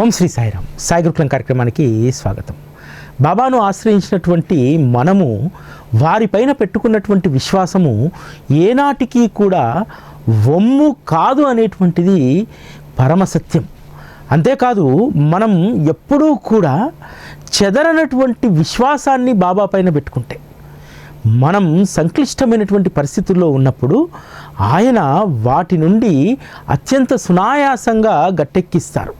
ఓం శ్రీ సాయిరామ్. సాయి గురుకులం కార్యక్రమానికి స్వాగతం. బాబాను ఆశ్రయించినటువంటి మనము వారిపైన పెట్టుకున్నటువంటి విశ్వాసము ఏనాటికి కూడా వమ్ము కాదు అనేటువంటిది పరమసత్యం. అంతేకాదు మనం ఎప్పుడూ కూడా చెదరనటువంటి విశ్వాసాన్ని బాబా పైన పెట్టుకుంటే, మనం సంక్లిష్టమైనటువంటి పరిస్థితుల్లో ఉన్నప్పుడు ఆయన వాటి నుండి అత్యంత సునాయాసంగా గట్టెక్కిస్తారు.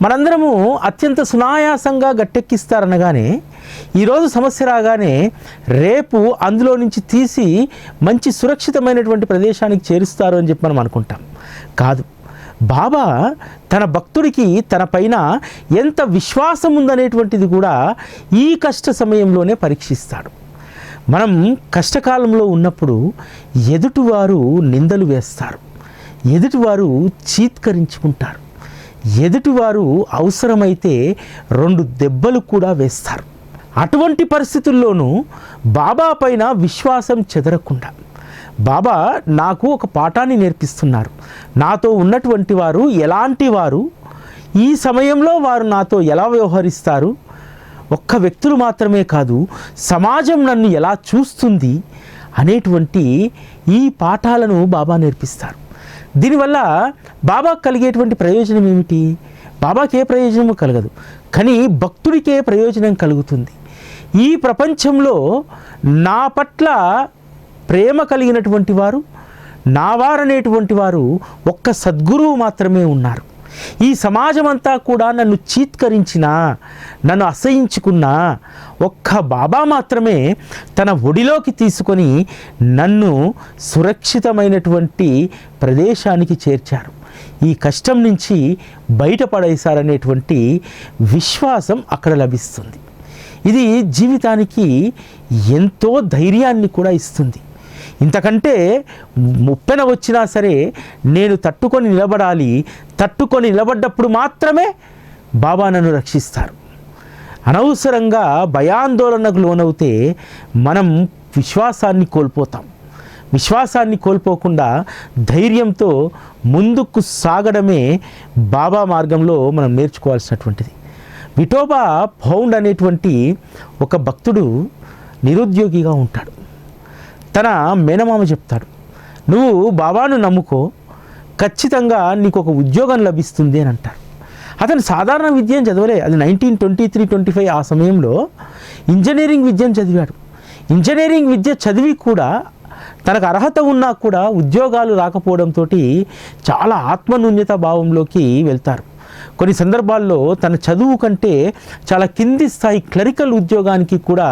మనందరము అత్యంత సునాయాసంగా గట్టెక్కిస్తారనగానే ఈరోజు సమస్య రాగానే రేపు అందులో నుంచి తీసి మంచి సురక్షితమైనటువంటి ప్రదేశానికి చేరుస్తారు అని చెప్పి మనం అనుకుంటాం. కాదు, బాబా తన భక్తుడికి తన పైన ఎంత విశ్వాసం ఉందనేటువంటిది కూడా ఈ కష్ట సమయంలోనే పరీక్షిస్తాడు. మనం కష్టకాలంలో ఉన్నప్పుడు ఎదుటివారు నిందలు వేస్తారు, ఎదుటివారు చీత్కరించుకుంటారు, ఎదుటివారు అవసరమైతే 2 దెబ్బలు కూడా వేస్తారు. అటువంటి పరిస్థితుల్లోనూ బాబా పైన విశ్వాసం చెదరకుండా, బాబా నాకు ఒక పాఠాన్ని నేర్పిస్తున్నారు, నాతో ఉన్నటువంటి వారు ఎలాంటి వారు, ఈ సమయంలో వారు నాతో ఎలా వ్యవహరిస్తారు, ఒక్క వ్యక్తులు మాత్రమే కాదు సమాజం నన్ను ఎలా చూస్తుంది అనేటువంటి ఈ పాఠాలను బాబా నేర్పిస్తారు. దీనివల్ల బాబాకు కలిగేటువంటి ప్రయోజనం ఏమిటి? బాబాకి ఏ ప్రయోజనము కలగదు, కానీ భక్తుడికే ప్రయోజనం కలుగుతుంది. ఈ ప్రపంచంలో నా పట్ల ప్రేమ కలిగినటువంటి వారు, నా వారనేటువంటి వారు ఒక్క సద్గురువు మాత్రమే ఉన్నారు. ఈ సమాజం అంతా కూడా నన్ను చీత్కరించినా, నన్ను అసహించుకున్నా, ఒక్క బాబా మాత్రమే తన ఒడిలోకి తీసుకొని నన్ను సురక్షితమైనటువంటి ప్రదేశానికి చేర్చారు, ఈ కష్టం నుంచి బయటపడేశారనేటువంటి విశ్వాసం అక్కడ లభిస్తుంది. ఇది జీవితానికి ఎంతో ధైర్యాన్ని కూడా ఇస్తుంది. ఇంతకంటే ముప్పెన వచ్చినా సరే నేను తట్టుకొని నిలబడాలి, తట్టుకొని నిలబడ్డప్పుడు మాత్రమే బాబా నన్ను రక్షిస్తారు. అనవసరంగా భయాందోళనకు లోనవుతే మనం విశ్వాసాన్ని కోల్పోతాం. విశ్వాసాన్ని కోల్పోకుండా ధైర్యంతో ముందుకు సాగడమే బాబా మార్గంలో మనం నేర్చుకోవాల్సినటువంటిది. విఠోబా పౌండ్ అనేటువంటి ఒక భక్తుడు నిరుద్యోగిగా ఉంటాడు. తన మేనమామ చెప్తాడు, నువ్వు బాబాను నమ్ముకో, ఖచ్చితంగా నీకు ఒక ఉద్యోగం లభిస్తుంది అని అంటారు. అతను సాధారణ విద్యను చదవలే, అది 1923-25 ఆ సమయంలో ఇంజనీరింగ్ విద్యను చదివాడు. ఇంజనీరింగ్ విద్య చదివి కూడా తనకు అర్హత ఉన్నా కూడా ఉద్యోగాలు రాకపోవడంతో చాలా ఆత్మన్యూన్యత భావంలోకి వెళ్తారు. కొన్ని సందర్భాల్లో తన చదువు కంటే చాలా కింది స్థాయి క్లరికల్ ఉద్యోగానికి కూడా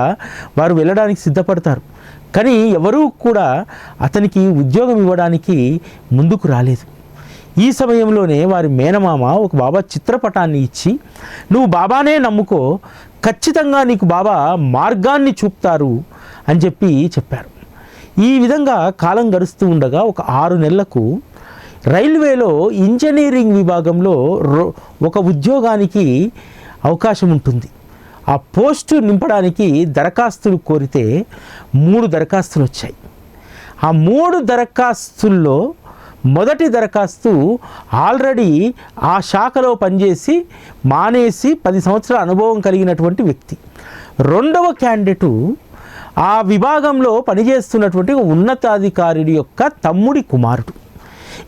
వారు వెళ్ళడానికి సిద్ధపడతారు. కానీ ఎవరూ కూడా అతనికి ఉద్యోగం ఇవ్వడానికి ముందుకు రాలేదు. ఈ సమయంలోనే వారి మేనమామ ఒక బాబా చిత్రపటాన్ని ఇచ్చి, నువ్వు బాబానే నమ్ముకో, ఖచ్చితంగా నీకు బాబా మార్గాన్ని చూపుతారు అని చెప్పారు. ఈ విధంగా కాలం గడుస్తూ ఉండగా ఒక 6 నెలలకు రైల్వేలో ఇంజనీరింగ్ విభాగంలో ఒక ఉద్యోగానికి అవకాశం ఉంటుంది. ఆ పోస్టు నింపడానికి దరఖాస్తులు కోరితే 3 దరఖాస్తులు వచ్చాయి. ఆ 3 దరఖాస్తుల్లో మొదటి దరఖాస్తు ఆల్రెడీ ఆ శాఖలో పనిచేసి మానేసి 10 సంవత్సరాల అనుభవం కలిగినటువంటి వ్యక్తి. రెండవ క్యాండిడేటు ఆ విభాగంలో పనిచేస్తున్నటువంటి ఉన్నతాధికారి యొక్క తమ్ముడి కుమారుడు.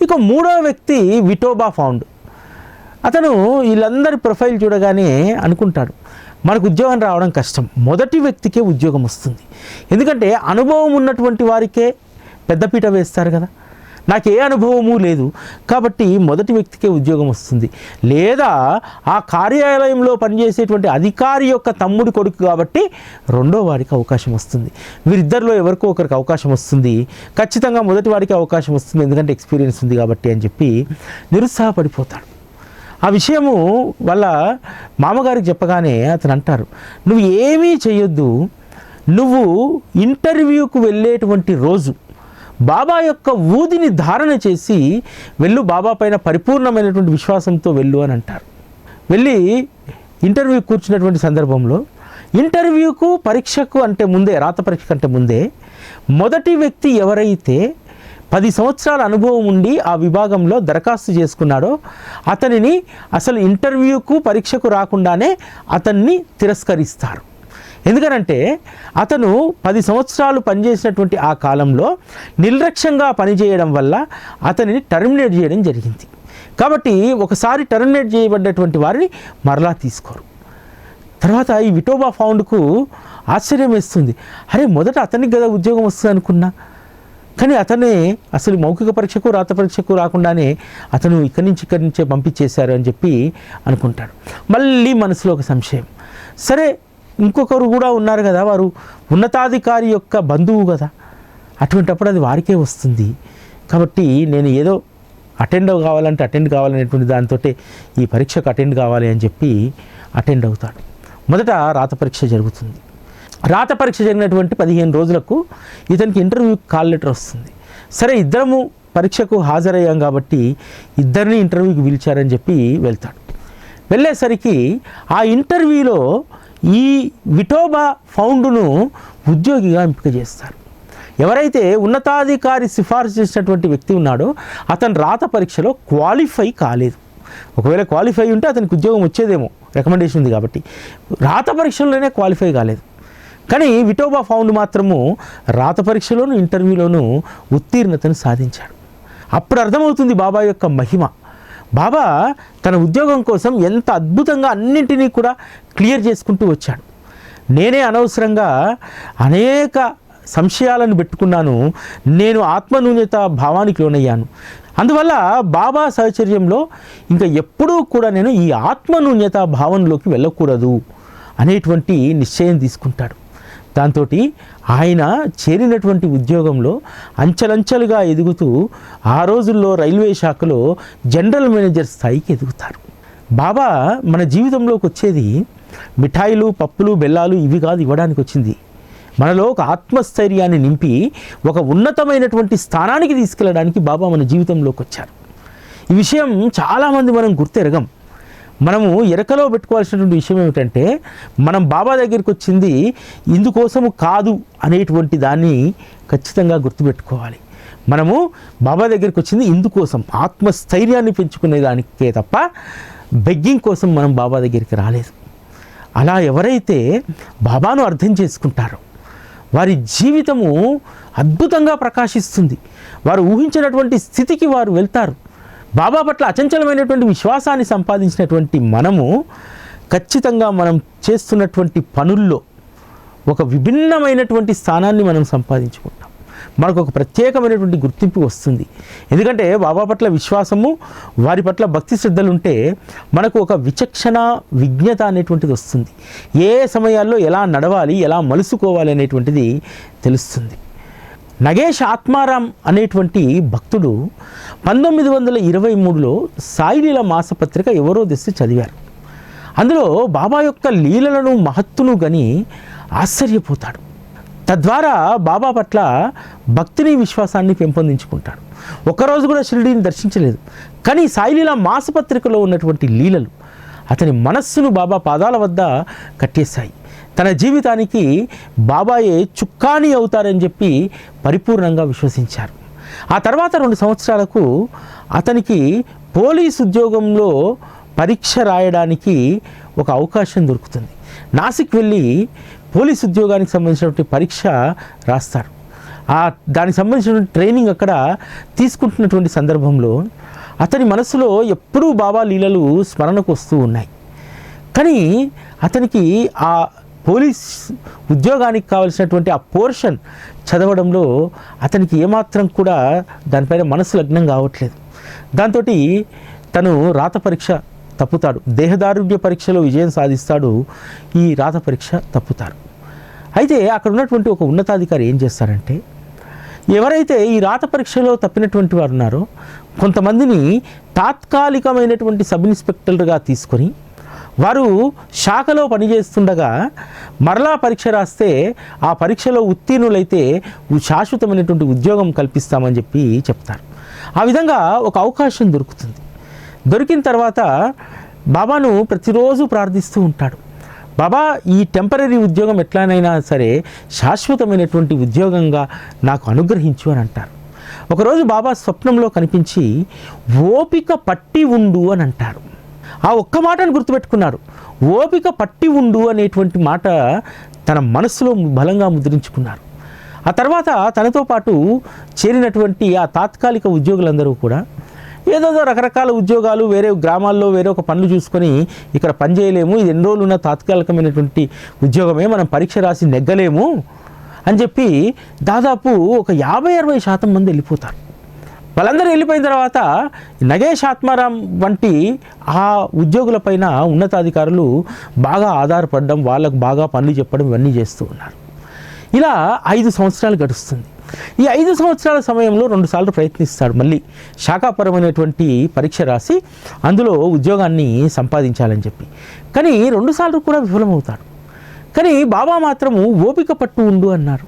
ఇక 3వ వ్యక్తి విఠోబా పౌండ్. అతను వీళ్ళందరి ప్రొఫైల్ చూడగానే అనుకుంటాడు, మనకు ఉద్యోగం రావడం కష్టం, మొదటి వ్యక్తికే ఉద్యోగం వస్తుంది. ఎందుకంటే అనుభవం ఉన్నటువంటి వారికే పెద్దపీట వేస్తారు కదా, నాకు ఏ అనుభవము లేదు కాబట్టి మొదటి వ్యక్తికే ఉద్యోగం వస్తుంది. లేదా ఆ కార్యాలయంలో పనిచేసేటువంటి అధికారి యొక్క తమ్ముడి కొడుకు కాబట్టి రెండో వారికి అవకాశం వస్తుంది. వీరిద్దరిలో ఎవరికో ఒకరికి అవకాశం వస్తుంది, ఖచ్చితంగా మొదటి వారికి అవకాశం వస్తుంది, ఎందుకంటే ఎక్స్పీరియన్స్ ఉంది కాబట్టి అని చెప్పి నిరుత్సాహపడిపోతాడు. ఆ విషయము వాళ్ళ మామగారికి చెప్పగానే అతను అంటారు, నువ్వు ఏమీ చేయొద్దు, నువ్వు ఇంటర్వ్యూకు వెళ్ళేటువంటి రోజు బాబా యొక్క ఊదిని ధారణ చేసి వెళ్ళు, బాబా పైన పరిపూర్ణమైనటువంటి విశ్వాసంతో వెళ్ళు అని అంటారు. వెళ్ళి ఇంటర్వ్యూ కూర్చున్నటువంటి సందర్భంలో ఇంటర్వ్యూకు పరీక్షకు అంటే ముందే, రాత పరీక్ష కంటే ముందే మొదటి వ్యక్తి ఎవరైతే 10 సంవత్సరాల అనుభవం ఉండి ఆ విభాగంలో దరఖాస్తు చేసుకున్నాడో అతనిని అసలు ఇంటర్వ్యూకు పరీక్షకు రాకుండానే అతన్ని తిరస్కరిస్తారు. ఎందుకనంటే అతను 10 సంవత్సరాలు పనిచేసినటువంటి ఆ కాలంలో నిర్లక్ష్యంగా పనిచేయడం వల్ల అతనిని టర్మినేట్ చేయడం జరిగింది. కాబట్టి ఒకసారి టర్మినేట్ చేయబడ్డటువంటి వారిని మరలా తీసుకోరు. తర్వాత ఈ విఠోబా ఫౌండ్కు ఆశ్చర్యం వేస్తుంది. అరే, మొదట అతనికి కదా ఉద్యోగం వస్తుంది అనుకున్నా, కానీ అతనే అసలు మౌఖిక పరీక్షకు రాత పరీక్షకు రాకుండానే అతను ఇక్కడి నుంచే పంపించేశారు అని చెప్పి అనుకుంటాడు. మళ్ళీ మనసులో ఒక సంశయం, సరే ఇంకొకరు కూడా ఉన్నారు కదా, వారు ఉన్నతాధికారి యొక్క బంధువు కదా, అటువంటిప్పుడు అది వారికే వస్తుంది, కాబట్టి నేను ఏదో అటెండ్ కావాలనేటువంటి దాంతో ఈ పరీక్షకు అటెండ్ కావాలి అని చెప్పి అటెండ్ అవుతాడు. మొదట రాత పరీక్ష జరుగుతుంది. రాత పరీక్ష జరిగినటువంటి 15 రోజులకు ఇతనికి ఇంటర్వ్యూ కాల్ లెటర్ వస్తుంది. సరే, ఇద్దరము పరీక్షకు హాజరయ్యాం కాబట్టి ఇద్దరిని ఇంటర్వ్యూకి పిలిచారని చెప్పి వెళ్తాడు. వెళ్ళేసరికి ఆ ఇంటర్వ్యూలో ఈ విఠోబా ఫౌండ్ను ఉద్యోగిగా ఎంపిక చేస్తారు. ఎవరైతే ఉన్నతాధికారి సిఫార్సు చేసినటువంటి వ్యక్తి ఉన్నాడో అతను రాత పరీక్షలో క్వాలిఫై కాలేదు. ఒకవేళ క్వాలిఫై ఉంటే అతనికి ఉద్యోగం వచ్చేదేమో, రికమెండేషన్ ఉంది కాబట్టి. రాత పరీక్షలోనే క్వాలిఫై కాలేదు. కానీ విఠోబా ఫౌండ్ మాత్రము రాత పరీక్షలోను ఇంటర్వ్యూలోనూ ఉత్తీర్ణతను సాధించాడు. అప్పుడు అర్థమవుతుంది బాబా యొక్క మహిమ. బాబా తన ఉద్యోగం కోసం ఎంత అద్భుతంగా అన్నింటినీ కూడా క్లియర్ చేసుకుంటూ వచ్చాడు. నేనే అనవసరంగా అనేక సంశయాలను పెట్టుకున్నాను, నేను ఆత్మన్యూన్యత భావానికి లోనయ్యాను. అందువల్ల బాబా సహచర్యంలో ఇంకా ఎప్పుడూ కూడా నేను ఈ ఆత్మన్యూన్యత భావంలోకి వెళ్ళకూడదు అనేటువంటి నిశ్చయం తీసుకుంటాడు. దాంతో ఆయన చేరినటువంటి ఉద్యోగంలో అంచెలంచెలుగా ఎదుగుతూ ఆ రోజుల్లో రైల్వే శాఖలో జనరల్ మేనేజర్ స్థాయికి ఎదుగుతారు. బాబా మన జీవితంలోకి వచ్చేది మిఠాయిలు, పప్పులు, బెల్లాలు ఇవి కాదు ఇవ్వడానికి వచ్చింది. మనలో ఒక ఆత్మస్థైర్యాన్ని నింపి ఒక ఉన్నతమైనటువంటి స్థానానికి తీసుకెళ్ళడానికి బాబా మన జీవితంలోకి వచ్చారు. ఈ విషయం చాలామంది మనం గుర్తెరగం. మనము ఎరకలో పెట్టుకోవాల్సినటువంటి విషయం ఏమిటంటే, మనం బాబా దగ్గరికి వచ్చింది ఇందుకోసము కాదు అనేటువంటి దాన్ని ఖచ్చితంగా గుర్తుపెట్టుకోవాలి. మనము బాబా దగ్గరికి వచ్చింది ఇందుకోసం, ఆత్మస్థైర్యాన్ని పెంచుకునే దానికే తప్ప బెగ్గింగ్ కోసం మనం బాబా దగ్గరికి రాలేదు. అలా ఎవరైతే బాబాను అర్థం చేసుకుంటారో వారి జీవితము అద్భుతంగా ప్రకాశిస్తుంది. వారు ఊహించినటువంటి స్థితికి వారు వెళ్తారు. బాబా పట్ల అచంచలమైనటువంటి విశ్వాసాన్ని సంపాదించినటువంటి మనము ఖచ్చితంగా మనం చేస్తున్నటువంటి పనుల్లో ఒక విభిన్నమైనటువంటి స్థానాన్ని మనం సంపాదించుకుంటాం. మనకు ఒక ప్రత్యేకమైనటువంటి గుర్తింపు వస్తుంది. ఎందుకంటే బాబా పట్ల విశ్వాసము, వారి పట్ల భక్తి శ్రద్ధలు ఉంటే మనకు ఒక విచక్షణ, విజ్ఞత అనేటువంటిది వస్తుంది. ఏ సమయాల్లో ఎలా నడవాలి, ఎలా మలుసుకోవాలి అనేటువంటిది తెలుస్తుంది. నగేష్ ఆత్మారాం అనేటువంటి భక్తుడు 1923లో సాయిలీల మాసపత్రిక ఎవరో తెచ్చి చదివారు. అందులో బాబా యొక్క లీలలను, మహత్తును గని ఆశ్చర్యపోతాడు. తద్వారా బాబా పట్ల భక్తిని, విశ్వాసాన్ని పెంపొందించుకుంటాడు. ఒక్కరోజు కూడా షిరిడీని దర్శించలేదు, కానీ సాయిలీల మాసపత్రికలో ఉన్నటువంటి లీలలు అతని మనస్సును బాబా పాదాల వద్ద కట్టేశాయి. తన జీవితానికి బాబాయే చుక్కాని అవుతారని చెప్పి పరిపూర్ణంగా విశ్వసించారు. ఆ తర్వాత 2 సంవత్సరాలకు అతనికి పోలీస్ ఉద్యోగంలో పరీక్ష రాయడానికి ఒక అవకాశం దొరుకుతుంది. నాసిక్ వెళ్ళి పోలీస్ ఉద్యోగానికి సంబంధించినటువంటి పరీక్ష రాస్తారు. దానికి సంబంధించిన ట్రైనింగ్ అక్కడ తీసుకుంటున్నటువంటి సందర్భంలో అతని మనసులో ఎప్పుడూ బాబా లీలలు స్మరణకు వస్తూ ఉన్నాయి. కానీ అతనికి ఆ పోలీస్ ఉద్యోగానికి కావలసినటువంటి ఆ పోర్షన్ చదవడంలో అతనికి ఏమాత్రం కూడా దానిపైన మనసు లగ్నం కావట్లేదు. దాంతో తను రాత పరీక్ష తప్పుతాడు. దేహదారుఢ్య పరీక్షలో విజయం సాధిస్తాడు, ఈ రాత పరీక్ష తప్పుతారు. అయితే అక్కడ ఉన్నటువంటి ఒక ఉన్నతాధికారి ఏం చేస్తారంటే, ఎవరైతే ఈ రాత పరీక్షలో తప్పినటువంటి వారు ఉన్నారో కొంతమందిని తాత్కాలికమైనటువంటి సబ్ ఇన్స్పెక్టర్గా తీసుకొని వారు శాఖలో పనిచేస్తుండగా మరలా పరీక్ష రాస్తే ఆ పరీక్షలో ఉత్తీర్ణులైతే శాశ్వతమైనటువంటి ఉద్యోగం కల్పిస్తామని చెప్పి చెప్తారు. ఆ విధంగా ఒక అవకాశం దొరుకుతుంది. దొరికిన తర్వాత బాబాను ప్రతిరోజు ప్రార్థిస్తూ ఉంటాడు. బాబా, ఈ టెంపరీ ఉద్యోగం ఎట్లానైనా సరే శాశ్వతమైనటువంటి ఉద్యోగంగా నాకు అనుగ్రహించు అని అంటారు. ఒకరోజు బాబా స్వప్నంలో కనిపించి ఓపిక పట్టి ఉండు అని అంటారు. ఆ ఒక్క మాటను గుర్తుపెట్టుకున్నారు. ఓపిక పట్టి ఉండు అనేటువంటి మాట తన మనస్సులో బలంగా ముద్రించుకున్నారు. ఆ తర్వాత తనతో పాటు చేరినటువంటి ఆ తాత్కాలిక ఉద్యోగులందరూ కూడా ఏదో రకరకాల ఉద్యోగాలు, వేరే గ్రామాల్లో వేరే ఒక పనులు చూసుకొని ఇక్కడ పని చేయలేము, ఇది ఎన్ని రోజులు ఉన్న తాత్కాలికమైనటువంటి ఉద్యోగమే, మనం పరీక్ష రాసి నెగ్గలేము అని చెప్పి దాదాపు ఒక 50-60% మంది వెళ్ళిపోతారు. వాళ్ళందరూ వెళ్ళిపోయిన తర్వాత నగేష్ ఆత్మారాం వంటి ఆ ఉద్యోగులపైన ఉన్నతాధికారులు బాగా ఆధారపడడం, వాళ్ళకు బాగా పనులు చెప్పడం ఇవన్నీ చేస్తూ ఉన్నారు. ఇలా 5 సంవత్సరాలు గడుస్తుంది. ఈ 5 సంవత్సరాల సమయంలో 2 సార్లు ప్రయత్నిస్తాడు. మళ్ళీ శాఖాపరమైనటువంటి పరీక్ష రాసి అందులో ఉద్యోగాన్ని సంపాదించాలని చెప్పి. కానీ 2 సార్లు కూడా విఫలమవుతాడు. కానీ బాబా మాత్రము ఓపిక పట్టు ఉండు అన్నారు.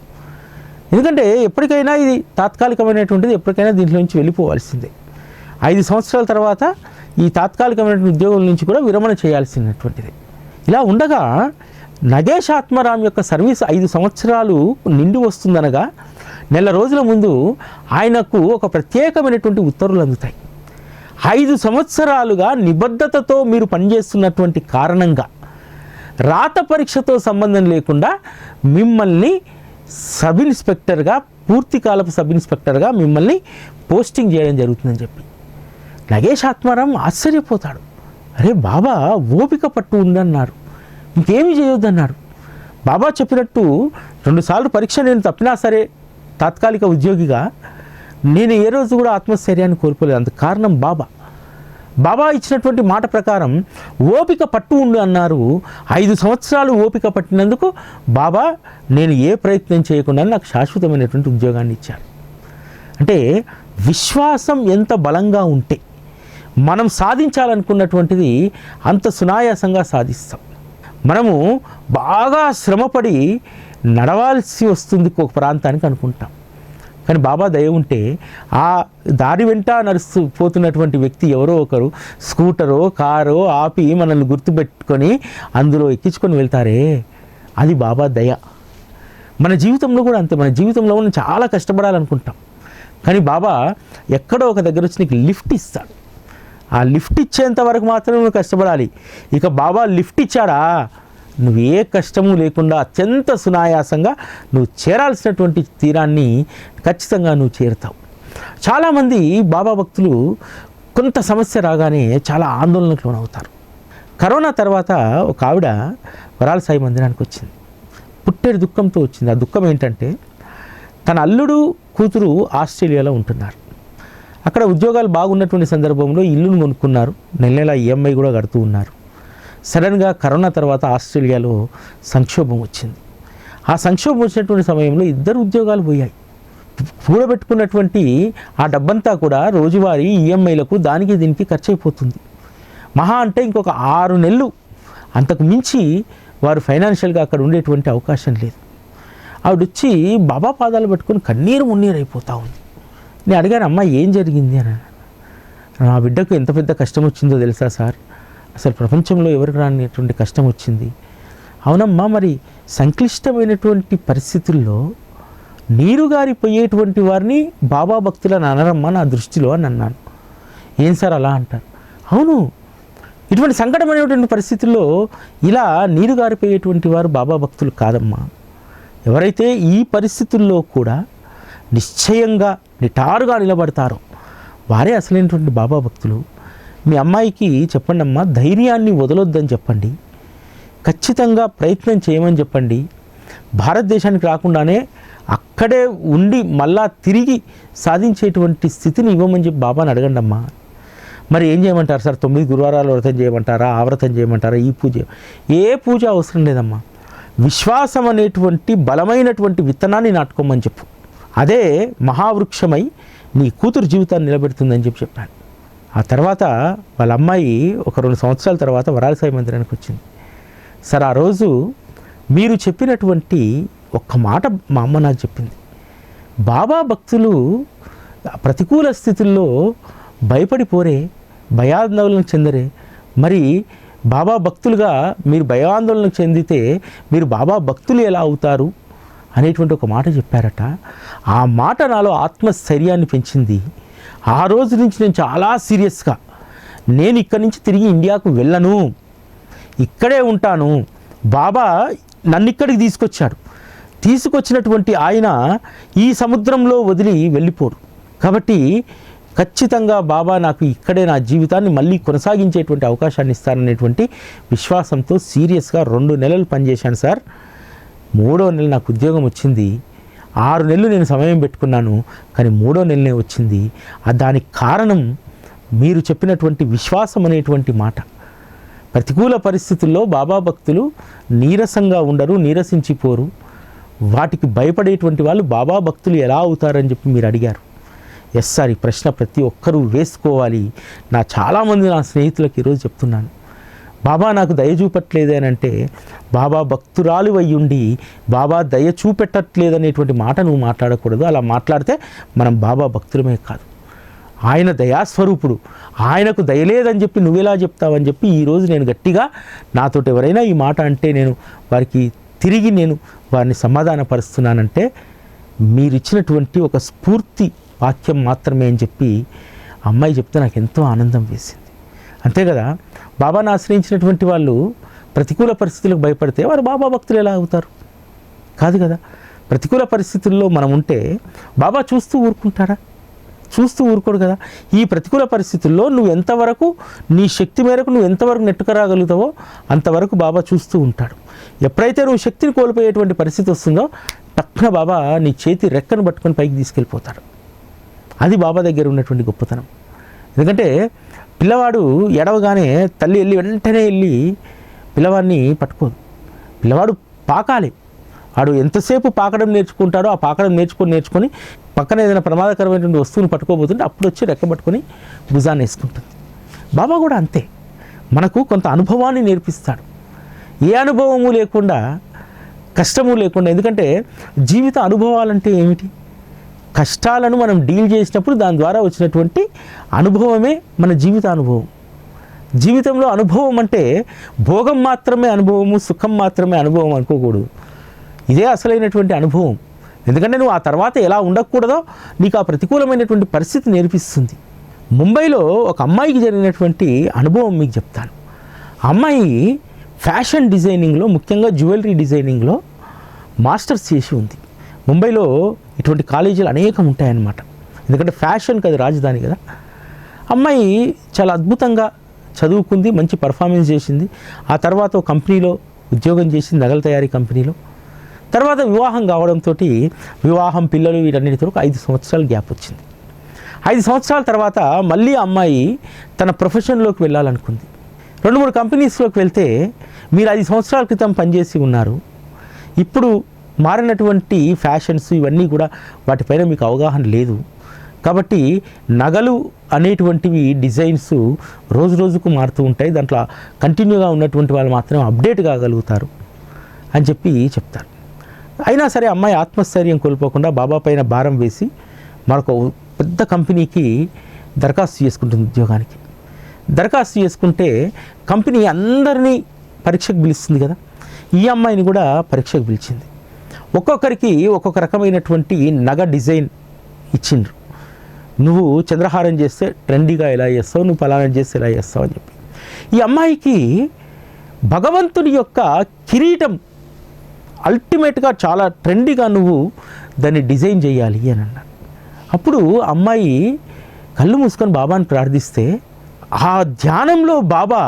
ఎందుకంటే ఎప్పటికైనా ఇది తాత్కాలికమైనటువంటిది, ఎప్పటికైనా దీంట్లో నుంచి వెళ్ళిపోవాల్సిందే. 5 సంవత్సరాల తర్వాత ఈ తాత్కాలికమైనటువంటి ఉద్యోగుల నుంచి కూడా విరమణ చేయాల్సినటువంటిది. ఇలా ఉండగా నగేష్ ఆత్మారాం యొక్క సర్వీస్ 5 సంవత్సరాలు నిండి వస్తుందనగా నెల రోజుల ముందు ఆయనకు ఒక ప్రత్యేకమైనటువంటి ఉత్తర్వులు అందుతాయి. 5 సంవత్సరాలుగా నిబద్ధతతో మీరు పనిచేస్తున్నటువంటి కారణంగా రాత పరీక్షతో సంబంధం లేకుండా మిమ్మల్ని సబ్ ఇన్స్పెక్టర్గా, పూర్తికాలపు సబ్ ఇన్స్పెక్టర్గా మిమ్మల్ని పోస్టింగ్ చేయడం జరుగుతుందని చెప్పి నగేష్ ఆత్మారాం ఆశ్చర్యపోతాడు. అరే బాబా ఓపిక పట్టు ఉండన్నారు, ఇంకేమీ చేయొద్దన్నారు. బాబా చెప్పినట్టు 2 సార్లు పరీక్ష నేను తప్పినా సరే తాత్కాలిక ఉద్యోగిగా నేను ఏ రోజు కూడా ఆత్మస్థైర్యాన్ని కోల్పోలేదు. అందుకు కారణం బాబా ఇచ్చినటువంటి మాట ప్రకారం ఓపిక పట్టు ఉండు అన్నారు. 5 సంవత్సరాలు ఓపిక పట్టినందుకు బాబా నేను ఏ ప్రయత్నం చేయకుండా నాకు శాశ్వతమైనటువంటి ఉద్యోగాన్ని ఇచ్చారు. అంటే విశ్వాసం ఎంత బలంగా ఉంటే మనం సాధించాలనుకున్నటువంటిది అంత సునాయాసంగా సాధిస్తాం. మనము బాగా శ్రమపడి నడవాల్సి వస్తుంది ఒక ప్రాంతానికి అనుకుంటాం. కానీ బాబా దయ ఉంటే ఆ దారి వెంట నడుస్తూ పోతున్నటువంటి వ్యక్తి ఎవరో ఒకరు స్కూటరో కారో ఆపి మనల్ని గుర్తుపెట్టుకొని అందులో ఎక్కించుకొని వెళ్తారే, అది బాబా దయ. మన జీవితంలో కూడా అంతే. మన జీవితంలో మనం చాలా కష్టపడాలనుకుంటాం, కానీ బాబా ఎక్కడో ఒక దగ్గర వచ్చి నీకు లిఫ్ట్ ఇస్తాడు. ఆ లిఫ్ట్ ఇచ్చేంత వరకు మాత్రమే నువ్వు కష్టపడాలి. ఇక బాబా లిఫ్ట్ ఇచ్చాడా, నువ్వు ఏ కష్టము లేకుండా అత్యంత సునాయాసంగా నువ్వు చేరాల్సినటువంటి తీరాన్ని ఖచ్చితంగా నువ్వు చేరుతావు. చాలామంది బాబా భక్తులు కొంత సమస్య రాగానే చాలా ఆందోళనకు లోనవుతారు. కరోనా తర్వాత ఒక ఆవిడ వరాల సాయి మందిరానికి వచ్చింది. పుట్టేడు దుఃఖంతో వచ్చింది. ఆ దుఃఖం ఏంటంటే తన అల్లుడు కూతురు ఆస్ట్రేలియాలో ఉంటున్నారు. అక్కడ ఉద్యోగాలు బాగున్నటువంటి సందర్భంలో ఇల్లును కొనుక్కున్నారు. నెల ఈఎంఐ కూడా కడుతూ ఉన్నారు. సడన్గా కరోనా తర్వాత ఆస్ట్రేలియాలో సంక్షోభం వచ్చింది. ఆ సంక్షోభం వచ్చినటువంటి సమయంలో 2 ఉద్యోగాలు పోయాయి. కూడబెట్టుకున్నటువంటి ఆ డబ్బంతా కూడా రోజువారీ ఈఎంఐలకు దానికి దీనికి ఖర్చు అయిపోతుంది. మహా అంటే ఇంకొక 6 నెలలు అంతకు మించి వారు ఫైనాన్షియల్గా అక్కడ ఉండేటువంటి అవకాశం లేదు. ఆవిడ వచ్చి బాబా పాదాలు పట్టుకొని కన్నీరు మున్నీరు అయిపోతూ ఉంది. నేను అడిగాను, అమ్మ ఏం జరిగింది అని. నా బిడ్డకు ఎంత పెద్ద కష్టం వచ్చిందో తెలుసా సార్, అసలు ప్రపంచంలో ఎవరికి రానిటువంటి కష్టం వచ్చింది. అవునమ్మా, మరి సంక్లిష్టమైనటువంటి పరిస్థితుల్లో నీరుగారిపోయేటువంటి వారిని బాబా భక్తులను అనరమ్మా నా దృష్టిలో అని అన్నాను. ఏం సార్ అలా అంటారు? అవును, ఇటువంటి సంకటమైనటువంటి పరిస్థితుల్లో ఇలా నీరుగారిపోయేటువంటి వారు బాబా భక్తులు కాదమ్మా. ఎవరైతే ఈ పరిస్థితుల్లో కూడా నిశ్చయంగా నిటారుగా నిలబడతారో వారే అసలైనటువంటి బాబా భక్తులు. మీ అమ్మాయికి చెప్పండి అమ్మా, ధైర్యాన్ని వదలొద్దని చెప్పండి, ఖచ్చితంగా ప్రయత్నం చేయమని చెప్పండి. భారతదేశానికి రాకుండానే అక్కడే ఉండి మళ్ళా తిరిగి సాధించేటువంటి స్థితిని ఇవ్వమని చెప్పి బాబాని అడగండి అమ్మా. మరి ఏం చేయమంటారు సార్? 9 గురువారాలు వ్రతం చేయమంటారా, ఆ వ్రతం చేయమంటారా, ఈ పూజ? ఏ పూజ అవసరం లేదమ్మా. విశ్వాసం అనేటువంటి బలమైనటువంటి విత్తనాన్ని నాటుకోమని చెప్పు. అదే మహావృక్షమై నీ కూతురు జీవితాన్ని నిలబెడుతుందని చెప్పాను. ఆ తర్వాత వాళ్ళ అమ్మాయి ఒక 2 సంవత్సరాల తర్వాత వరాల సాయి మందిరానికి వచ్చింది. సార్, ఆ రోజు మీరు చెప్పినటువంటి ఒక్క మాట మా అమ్మ నాకు చెప్పింది. బాబా భక్తులు ప్రతికూల స్థితుల్లో భయపడిపోరే, భయాందోళన చెందరే. మరి బాబా భక్తులుగా మీరు భయాందోళన చెందితే మీరు బాబా భక్తులు ఎలా అవుతారు అనేటువంటి ఒక మాట చెప్పారట. ఆ మాట నాలో ఆత్మస్థైర్యాన్ని పెంచింది. ఆ రోజు నుంచి నేను చాలా సీరియస్గా, నేను ఇక్కడి నుంచి తిరిగి ఇండియాకు వెళ్ళను, ఇక్కడే ఉంటాను. బాబా నన్ను ఇక్కడికి తీసుకొచ్చినటువంటి ఆయన ఈ సముద్రంలో వదిలి వెళ్ళిపోడు. కాబట్టి ఖచ్చితంగా బాబా నాకు ఇక్కడే నా జీవితాన్ని మళ్ళీ కొనసాగించేటువంటి అవకాశాన్ని ఇస్తారనేటువంటి విశ్వాసంతో సీరియస్గా 2 నెలలు పనిచేశాను సార్. 3వ నెల నాకు ఉద్యోగం వచ్చింది. 6 నెలలు నేను సమయం పెట్టుకున్నాను, కానీ 3వ నెలనే వచ్చింది. దానికి కారణం మీరు చెప్పినటువంటి విశ్వాసం అనేటువంటి మాట. ప్రతికూల పరిస్థితుల్లో బాబా భక్తులు నీరసంగా ఉండరు, నీరసించిపోరు. వాటికి భయపడేటువంటి వాళ్ళు బాబా భక్తులు ఎలా అవుతారని చెప్పి మీరు అడిగారు. ఎస్ సార్, ఈ ప్రశ్న ప్రతి ఒక్కరూ వేసుకోవాలి. చాలామంది నా స్నేహితులకు ఈరోజు చెప్తున్నాను, బాబా నాకు దయ చూపట్లేదు అని అంటే, బాబా భక్తురాలు అయ్యుండి బాబా దయ చూపెట్టట్లేదనేటువంటి మాట నువ్వు మాట్లాడకూడదు. అలా మాట్లాడితే మనం బాబా భక్తులమే కాదు, ఆయన దయాస్వరూపుడు. ఆయనకు దయలేదని చెప్పి నువ్వెలా చెప్తావని చెప్పి ఈరోజు నేను గట్టిగా, నాతోటి ఎవరైనా ఈ మాట అంటే నేను వారికి తిరిగి వారిని సమాధానపరుస్తున్నానంటే మీరు ఇచ్చినటువంటి ఒక స్ఫూర్తి వాక్యం మాత్రమే అని చెప్పి అమ్మాయి చెప్తే నాకు ఎంతో ఆనందం వేసింది. అంతే కదా, బాబాను ఆశ్రయించినటువంటి వాళ్ళు ప్రతికూల పరిస్థితులకు భయపడితే వారు బాబా భక్తులు ఎలా అవుతారు? కాదు కదా. ప్రతికూల పరిస్థితుల్లో మనం ఉంటే బాబా చూస్తూ ఊరుకుంటారా? చూస్తూ ఊరుకోడు కదా. ఈ ప్రతికూల పరిస్థితుల్లో నువ్వు ఎంతవరకు, నీ శక్తి మేరకు నువ్వు ఎంతవరకు నెట్టుకురాగలుగుతావో అంతవరకు బాబా చూస్తూ ఉంటాడు. ఎప్పుడైతే నువ్వు శక్తిని కోల్పోయేటువంటి పరిస్థితి వస్తుందో తక్షణ బాబా నీ చేతి రెక్కను పట్టుకొని పైకి తీసుకెళ్ళిపోతాడు. అది బాబా దగ్గర ఉన్నటువంటి గొప్పతనం. ఎందుకంటే పిల్లవాడు ఎడవగానే తల్లి వెంటనే వెళ్ళి పిల్లవాడిని పట్టుకోదు. పిల్లవాడు పాకాలి. వాడు ఎంతసేపు పాకడం నేర్చుకుంటాడో ఆ పాకడం నేర్చుకొని పక్కన ఏదైనా ప్రమాదకరమైనటువంటి వస్తువుని పట్టుకోబోతుంటే అప్పుడు వచ్చి రెక్క పట్టుకొని భుజాన్ని వేసుకుంటుంది. బాబా కూడా అంతే, మనకు కొంత అనుభవాన్ని నేర్పిస్తాడు. ఏ అనుభవము లేకుండా, కష్టము లేకుండా. ఎందుకంటే జీవిత అనుభవాలంటే ఏమిటి? కష్టాలను మనం డీల్ చేసినప్పుడు దాని ద్వారా వచ్చినటువంటి అనుభవమే మన జీవిత అనుభవం. జీవితంలో అనుభవం అంటే భోగం మాత్రమే అనుభవము, సుఖం మాత్రమే అనుభవం అనుకోకూడదు. ఇదే అసలైనటువంటి అనుభవం. ఎందుకంటే నువ్వు ఆ తర్వాత ఎలా ఉండకూడదో నీకు ఆ ప్రతికూలమైనటువంటి పరిస్థితి నేర్పిస్తుంది. ముంబైలో ఒక అమ్మాయికి జరిగినటువంటి అనుభవం మీకు చెప్తాను. అమ్మాయి ఫ్యాషన్ డిజైనింగ్లో, ముఖ్యంగా జ్యువెలరీ డిజైనింగ్లో మాస్టర్స్ చేసి ఉంది. ముంబైలో ఇటువంటి కాలేజీలు అనేకం ఉంటాయన్నమాట. ఎందుకంటే ఫ్యాషన్కి అది రాజధాని కదా. అమ్మాయి చాలా అద్భుతంగా చదువుకుంది, మంచి పర్ఫార్మెన్స్ చేసింది. ఆ తర్వాత ఒక కంపెనీలో ఉద్యోగం చేసింది, నగల తయారీ కంపెనీలో. తర్వాత వివాహం కావడంతో వివాహం, పిల్లలు, వీటన్నిటితో 5 సంవత్సరాల గ్యాప్ వచ్చింది. 5 సంవత్సరాల తర్వాత మళ్ళీ అమ్మాయి తన ప్రొఫెషన్లోకి వెళ్ళాలనుకుంది. 2-3 కంపెనీస్లోకి వెళ్తే, మీరు 5 సంవత్సరాల క్రితం పనిచేసి ఉన్నారు, ఇప్పుడు మారినటువంటి ఫ్యాషన్స్ ఇవన్నీ కూడా వాటిపైన మీకు అవగాహన లేదు, కాబట్టి నగలు అనేటువంటివి డిజైన్స్ రోజు రోజుకు మారుతూ ఉంటాయి, దాంట్లో కంటిన్యూగా ఉన్నటువంటి వాళ్ళు మాత్రమే అప్డేట్ కాగలుగుతారు అని చెప్పి చెప్తారు. అయినా సరే అమ్మాయి ఆత్మస్థైర్యం కోల్పోకుండా బాబా పైన భారం వేసి మరొక పెద్ద కంపెనీకి దరఖాస్తు చేసుకుంటుంది ఉద్యోగానికి. దరఖాస్తు చేసుకుంటే కంపెనీ అందరినీ పరీక్షకు పిలుస్తుంది కదా, ఈ అమ్మాయిని కూడా పరీక్షకు పిలిచింది. ఒక్కొక్కరికి ఒక్కొక్క రకమైనటువంటి నగ డిజైన్ ఇచ్చిండ్రు. నువ్వు చంద్రహారం చేస్తే ట్రెండీగా ఎలా చేస్తావు, నువ్వు పలానా చేస్తే ఎలా చేస్తావు అని చెప్పి. ఈ అమ్మాయికి భగవంతుని యొక్క కిరీటం అల్టిమేట్గా చాలా ట్రెండీగా నువ్వు దాన్ని డిజైన్ చేయాలి అని అన్నారు. అప్పుడు అమ్మాయి కళ్ళు మూసుకొని బాబాని ప్రార్థిస్తే ఆ ధ్యానంలో బాబా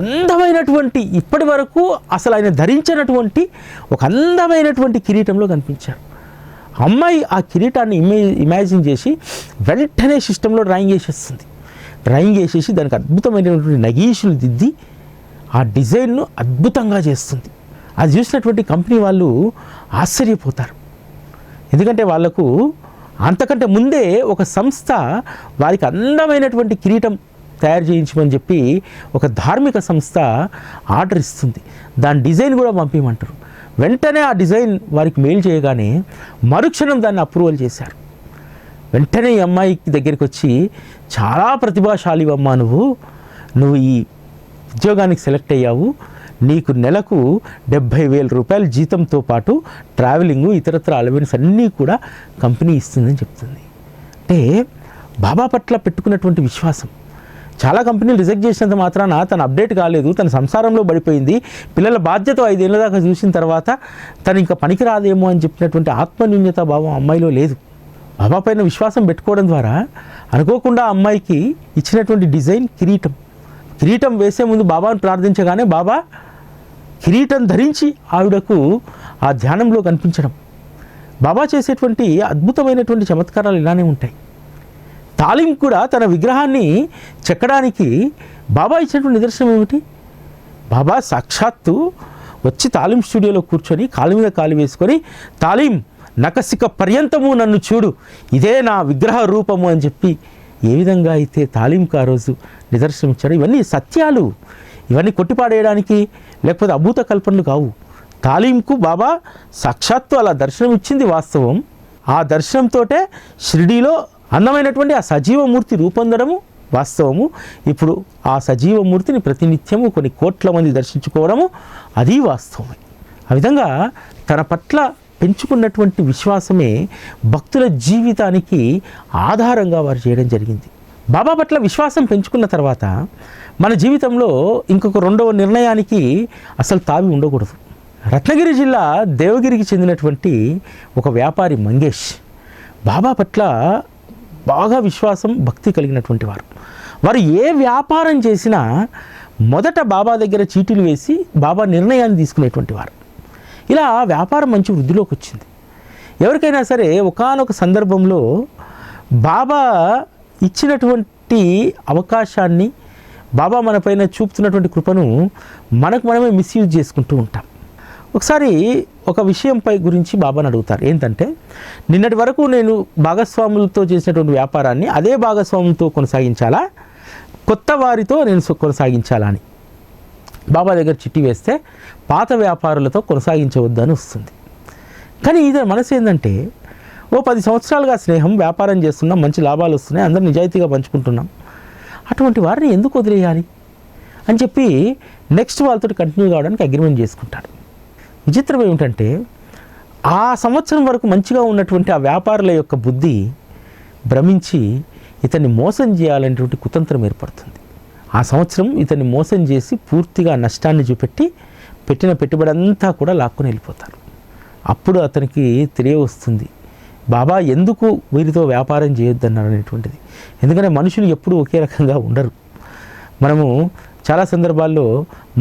అందమైనటువంటి, ఇప్పటి వరకు అసలు ఆయన ధరించినటువంటి ఒక అందమైనటువంటి కిరీటంలో కనిపించారు. అమ్మాయి ఆ కిరీటాన్ని ఇమాజిన్ చేసి వెంటనే సిస్టంలో డ్రాయింగ్ చేసేస్తుంది. డ్రాయింగ్ చేసేసి దానికి అద్భుతమైనటువంటి నగీషులు దిద్ది ఆ డిజైన్ను అద్భుతంగా చేస్తుంది. అది చూసినటువంటి కంపెనీ వాళ్ళు ఆశ్చర్యపోతారు. ఎందుకంటే వాళ్లకు అంతకంటే ముందే ఒక సంస్థ వారికి అందమైనటువంటి కిరీటం తయారు చేయించమని చెప్పి ఒక ధార్మిక సంస్థ ఆర్డర్ ఇస్తుంది. దాని డిజైన్ కూడా పంపించమంటారు. వెంటనే ఆ డిజైన్ వారికి మెయిల్ చేయగానే మరుక్షణం దాన్ని అప్రూవల్ చేశారు. వెంటనే ఈ అమ్మాయికి దగ్గరికి వచ్చి, చాలా ప్రతిభాశాలివమ్మా, నువ్వు ఈ ఉద్యోగానికి సెలెక్ట్ అయ్యావు, నీకు నెలకు 70,000 రూపాయల జీతంతో పాటు ట్రావెలింగు ఇతరత్ర అలవెన్స్ అన్నీ కూడా కంపెనీ ఇస్తుందని చెప్తుంది. అంటే బాబా పట్ల పెట్టుకున్నటువంటి విశ్వాసం. చాలా కంపెనీలు రిజెక్ట్ చేసినంత మాత్రాన తను అప్డేట్ కాలేదు, తన సంసారంలో పడిపోయింది, పిల్లల బాధ్యత 5 ఏళ్ళ దాకా చూసిన తర్వాత తను ఇంకా పనికి రాదేమో అని చెప్పినటువంటి ఆత్మన్యూన్యత భావం అమ్మాయిలో లేదు. బాబా పైన విశ్వాసం పెట్టుకోవడం ద్వారా అనుకోకుండా అమ్మాయికి ఇచ్చినటువంటి డిజైన్ కిరీటం వేసే ముందు బాబాను ప్రార్థించగానే బాబా కిరీటం ధరించి ఆవిడకు ఆ ధ్యానంలో కనిపించడం. బాబా చేసేటువంటి అద్భుతమైనటువంటి చమత్కారాలు ఇలానే ఉంటాయి. తాలిం కూడా తన విగ్రహాన్ని చెక్కడానికి బాబా ఇచ్చినటువంటి నిదర్శనం ఏమిటి? బాబా సాక్షాత్తు వచ్చి తాలిం స్టూడియోలో కూర్చొని కాలు మీద కాలు వేసుకొని, తాలిం నకసిక పర్యంతము నన్ను చూడు, ఇదే నా విగ్రహ రూపము అని చెప్పి ఏ విధంగా అయితే తాలింకు ఆ రోజు నిదర్శనం ఇచ్చారు. ఇవన్నీ సత్యాలు, ఇవన్నీ కొట్టిపాడేయడానికి లేకపోతే అభూత కల్పనలు కావు. తాలింకు బాబా సాక్షాత్తు అలా దర్శనం ఇచ్చింది వాస్తవం. ఆ దర్శనంతోటే షిరిడీలో అందమైనటువంటి ఆ సజీవమూర్తి రూపొందడము వాస్తవము. ఇప్పుడు ఆ సజీవమూర్తిని ప్రతినిత్యము కొన్ని కోట్ల మంది దర్శించుకోవడము అది వాస్తవమే. ఆ విధంగా తన పట్ల పెంచుకున్నటువంటి విశ్వాసమే భక్తుల జీవితానికి ఆధారంగా వారు చేయడం జరిగింది. బాబా పట్ల విశ్వాసం పెంచుకున్న తర్వాత మన జీవితంలో ఇంకొక రెండవ నిర్ణయానికి అసలు తావి ఉండకూడదు. రత్నగిరి జిల్లా దేవగిరికి చెందినటువంటి ఒక వ్యాపారి మంగేష్ బాబా పట్ల బాగా విశ్వాసం, భక్తి కలిగినటువంటి వారు ఏ వ్యాపారం చేసినా మొదట బాబా దగ్గర చీటీలు వేసి బాబా నిర్ణయాన్ని తీసుకునేటువంటి వారు. ఇలా వ్యాపారం మంచి వృద్ధిలోకి వచ్చింది. ఎవరికైనా సరే ఒకానొక సందర్భంలో బాబా ఇచ్చినటువంటి అవకాశాన్ని, బాబా మన పైన చూపుతున్నటువంటి కృపను మనమే మిస్యూజ్ చేసుకుంటూ ఉంటాం. ఒకసారి ఒక విషయంపై గురించి బాబాని అడుగుతారు. ఏంటంటే, నిన్నటి వరకు నేను భాగస్వాములతో చేసినటువంటి వ్యాపారాన్ని అదే భాగస్వాములతో కొనసాగించాలా, కొత్త వారితో నేను కొనసాగించాలా అని బాబా దగ్గర చిట్టి వేస్తే పాత వ్యాపారులతో కొనసాగించవద్దని వస్తుంది. కానీ ఇది మనసు ఏంటంటే, 10 సంవత్సరాలుగా స్నేహం, వ్యాపారం చేస్తున్నాం, మంచి లాభాలు వస్తున్నాయి, అందరూ నిజాయితీగా పంచుకుంటున్నాం, అటువంటి వారిని ఎందుకు వదిలేయాలి అని చెప్పి నెక్స్ట్ వాళ్ళతో కంటిన్యూ కావడానికి అగ్రిమెంట్ చేసుకుంటాడు. విచిత్రం ఏమిటంటే, ఆ సంవత్సరం వరకు మంచిగా ఉన్నటువంటి ఆ వ్యాపారుల యొక్క బుద్ధి భ్రమించి ఇతన్ని మోసం చేయాలనేటువంటి కుతంత్రం ఏర్పడుతుంది. ఆ సంవత్సరం ఇతన్ని మోసం చేసి పూర్తిగా నష్టాన్ని చూపెట్టి పెట్టిన పెట్టుబడి అంతా కూడా లాక్కుని వెళ్ళిపోతారు. అప్పుడు అతనికి తెలియవస్తుంది, బాబా ఎందుకు వీరితో వ్యాపారం చేయొద్దన్నారు అనేటువంటిది. ఎందుకంటే మనుషులు ఎప్పుడూ ఒకే రకంగా ఉండరు. మనము చాలా సందర్భాల్లో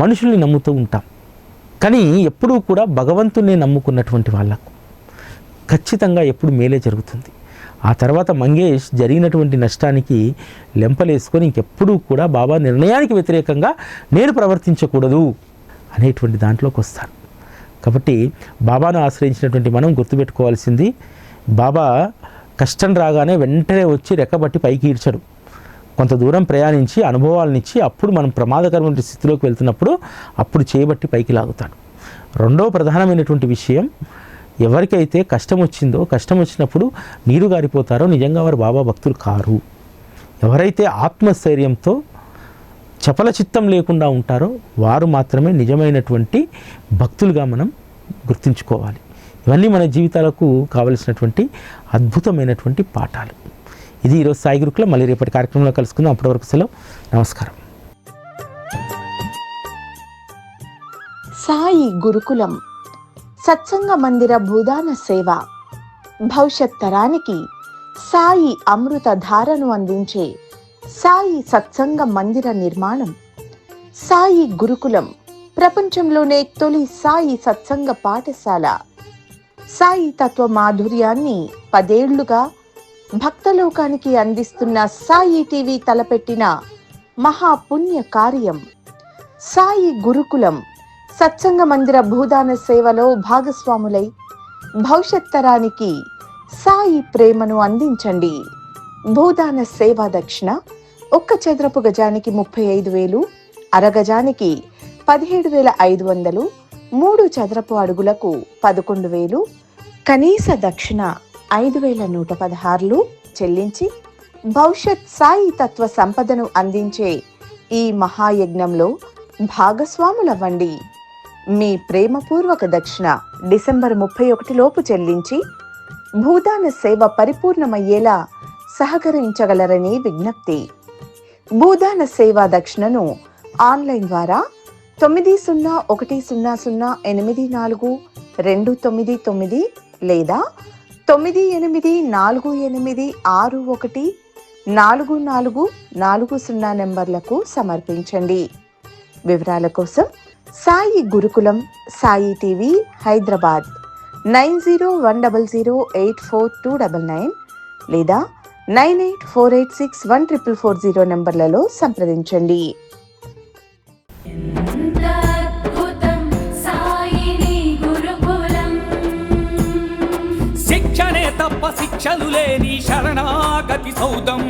మనుషుల్ని నమ్ముతూ ఉంటాం, కానీ ఎప్పుడూ కూడా భగవంతుని నమ్ముకున్నటువంటి వాళ్ళకు ఖచ్చితంగా ఎప్పుడు మేలే జరుగుతుంది. ఆ తర్వాత మంగేష్ జరిగినటువంటి నష్టానికి లెంపలేసుకొని ఇంకెప్పుడూ కూడా బాబా నిర్ణయానికి వ్యతిరేకంగా నేను ప్రవర్తించకూడదు అనేటువంటి దాంట్లోకి వస్తారు. కాబట్టి బాబాను ఆశ్రయించినటువంటి మనం గుర్తుపెట్టుకోవాల్సింది, బాబా కష్టం రాగానే వెంటనే వచ్చి రెక్కబట్టి పైకి ఈడ్చడు. కొంత దూరం ప్రయాణించి అనుభవాలనిచ్చి అప్పుడు మనం ప్రమాదకరమైన స్థితిలోకి వెళ్తున్నప్పుడు అప్పుడు చేయబట్టి పైకి లాగుతాడు. రెండవ ప్రధానమైనటువంటి విషయం, ఎవరికైతే కష్టం వచ్చిందో, కష్టం వచ్చినప్పుడు నీరు గారిపోతారో నిజంగా వారు బాబా భక్తులు కారు. ఎవరైతే ఆత్మస్థైర్యంతో చపల చిత్తం లేకుండా ఉంటారో వారు మాత్రమే నిజమైనటువంటి భక్తులుగా మనం గుర్తుంచుకోవాలి. ఇవన్నీ మన జీవితాలకు కావలసినటువంటి అద్భుతమైనటువంటి పాఠాలు. ఇది ఈరోజు సాయి గురుకులం. మళ్ళీ రేపటి కార్యక్రమంలో కలుసుకుందాం. అప్పటివరకు సెలవు. నమస్కారం. సాయి గురుకులం సత్సంగ మందిర భూదాన సేవ భవిష్యత్ తరానికి సాయి అమృత ధారను అందించే సాయి సత్సంగ మందిర నిర్మాణం. సాయి గురుకులం ప్రపంచంలోనే తొలి సాయి సత్సంగ పాఠశాల. సాయి తత్వ మాధుర్యాన్ని 10 ఏళ్లుగా భక్తలోకానికి అందిస్తున్న సాయి టీవీ తలపెట్టిన మహాపుణ్య కార్యం. సాయి గురుకులం సత్సంగ మందిర భూదాన సేవలో భాగస్వాములై భవిష్యత్ తరానికి సాయి ప్రేమను అందించండి. భూదాన సేవా దక్షిణ 1 చదరపు గజానికి 35,000, అరగజానికి 17,500, 3 చదరపు అడుగులకు 11,000, కనీస దక్షిణ 5,116 చెల్లించి భవిష్యత్ సాయి తత్వ సంపదను అందించే ఈ మహాయజ్ఞంలో భాగస్వాములవ్వండి. మీ ప్రేమపూర్వక దక్షిణ డిసెంబర్ 31 లోపు చెల్లించి భూదాన సేవ పరిపూర్ణమయ్యేలా సహకరించగలరని విజ్ఞప్తి. భూదాన సేవా దక్షిణను ఆన్లైన్ ద్వారా 9001008429 లేదా 9848614440 నెంబర్లకు సమర్పించండి. వివరాల కోసం సాయి గురుకులం, సాయి టీవీ, హైదరాబాద్ 9010084299 లేదా 9848614440 నెంబర్లలో సంప్రదించండి. శిక్షణే తప్ప శిక్షలు లేని శరణాగతి సౌదం.